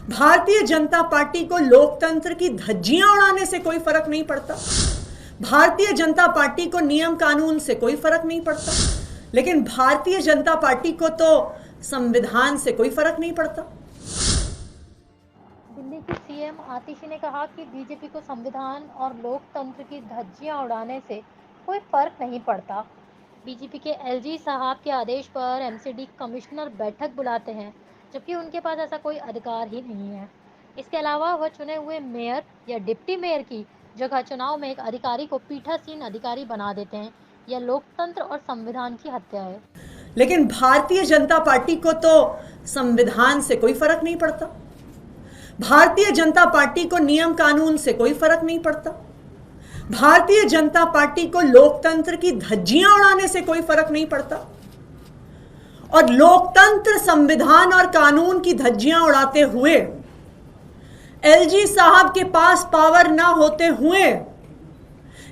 Bharatiya Janata party को लोकतंत्र की धज्जियां उड़ाने से कोई फर्क नहीं पड़ता। भारतीय जनता पार्टी को नियम कानून से कोई फर्क नहीं पड़ता, लेकिन भारतीय जनता पार्टी को तो संविधान से कोई फर्क नहीं पड़ता। दिल्ली की सीएम आतिशी ने कहा कि बीजेपी को संविधान और लोकतंत्र की धज्जियां उड़ाने से कोई फर्क नहीं पड़ता। बीजेपी के एलजी साहब के आदेश पर एमसीडी कमिश्नर बैठक बुलाते हैं, जबकि उनके पास ऐसा कोई अधिकार ही नहीं है। इसके अलावा वह चुने हुए मेयर या डिप्टी मेयर की जगह चुनाव में एक अधिकारी को पीठासीन अधिकारी बना देते हैं। यह लोकतंत्र और संविधान की हत्या है। लेकिन भारतीय जनता पार्टी को तो संविधान से कोई फर्क नहीं पड़ता। भारतीय जनता पार्टी को नियम कानून से कोई फर्क नहीं पड़ता। भारतीय जनता पार्टी को लोकतंत्र की धज्जियां उड़ाने से कोई फर्क नहीं पड़ता। और लोकतंत्र, संविधान और कानून की धज्जियां उड़ाते हुए एलजी साहब के पास पावर ना होते हुए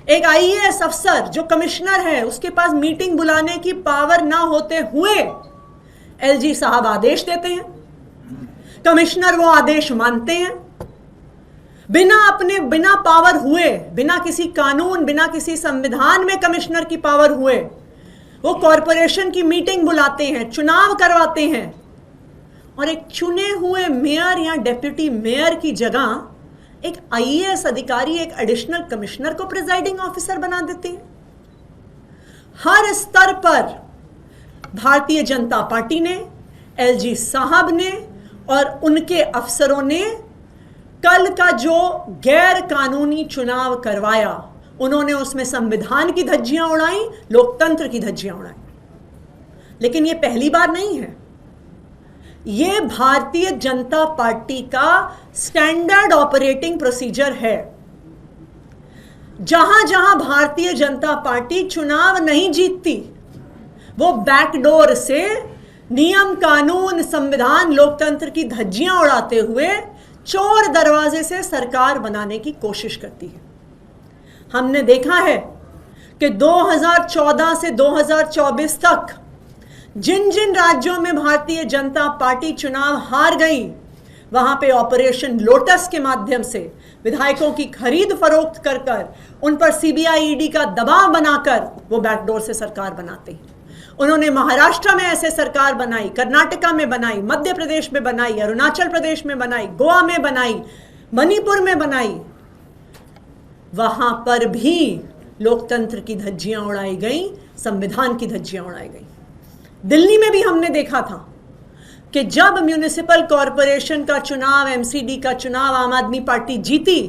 एक आईएएस अफसर जो कमिश्नर है उसके पास मीटिंग बुलाने की पावर ना होते हुए एलजी साहब आदेश देते हैं। कमिश्नर वो आदेश मानते हैं, बिना पावर हुए, बिना किसी कानून, बिना किसी संविधान में कमिश्नर की पावर हुए वो कॉरपोरेशन की मीटिंग बुलाते हैं, चुनाव करवाते हैं और एक चुने हुए मेयर या डेप्यूटी मेयर की जगह एक आईएएस अधिकारी, एक एडिशनल कमिश्नर को प्रिजाइडिंग ऑफिसर बना देते हैं। हर स्तर पर भारतीय जनता पार्टी ने, एलजी साहब ने और उनके अफसरों ने कल का जो गैर कानूनी चुनाव करवाया, उन्होंने उसमें संविधान की धज्जियां उड़ाई, लोकतंत्र की धज्जियां उड़ाई। लेकिन यह पहली बार नहीं है, यह भारतीय जनता पार्टी का स्टैंडर्ड ऑपरेटिंग प्रोसीजर है। जहां जहां भारतीय जनता पार्टी चुनाव नहीं जीतती, वो बैकडोर से नियम कानून, संविधान, लोकतंत्र की धज्जियां उड़ाते हुए चोर दरवाजे से सरकार बनाने की कोशिश करती है। हमने देखा है कि 2014 से 2024 तक जिन जिन राज्यों में भारतीय जनता पार्टी चुनाव हार गई, वहां पे ऑपरेशन लोटस के माध्यम से विधायकों की खरीद फरोख्त कर उन पर सीबीआई ईडी का दबाव बनाकर वो बैकडोर से सरकार बनाते हैं। उन्होंने महाराष्ट्र में ऐसे सरकार बनाई, कर्नाटका में बनाई, मध्य प्रदेश में बनाई, अरुणाचल प्रदेश में बनाई, गोवा में बनाई, मणिपुर में बनाई। वहां पर भी लोकतंत्र की धज्जियां उड़ाई गई, संविधान की धज्जियां उड़ाई गई। दिल्ली में भी हमने देखा था कि जब म्युनिसिपल कॉरपोरेशन का चुनाव, एमसीडी का चुनाव आम आदमी पार्टी जीती,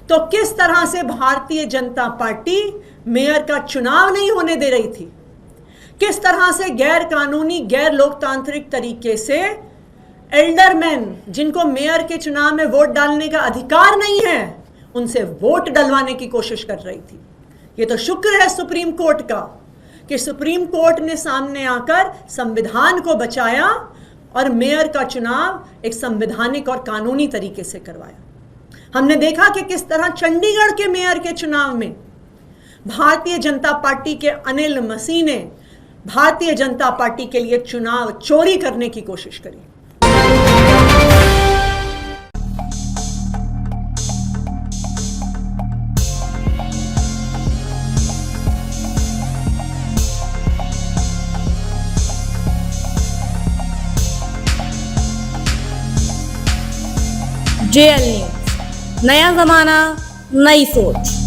तो किस तरह से भारतीय जनता पार्टी मेयर का चुनाव नहीं होने दे रही थी, किस तरह से गैर कानूनी, गैर लोकतांत्रिक तरीके से एल्डरमैन, जिनको मेयर के चुनाव में वोट डालने का अधिकार नहीं है, उनसे वोट डलवाने की कोशिश कर रही थी। ये तो शुक्र है सुप्रीम कोर्ट का कि सुप्रीम कोर्ट ने सामने आकर संविधान को बचाया और मेयर का चुनाव एक संवैधानिक और कानूनी तरीके से करवाया। हमने देखा कि किस तरह चंडीगढ़ के मेयर के चुनाव में भारतीय जनता पार्टी के अनिल मसीह ने भारतीय जनता पार्टी के लिए चुनाव चोरी करने की कोशिश करी। JL न्यूज़, नया जमाना, नई सोच।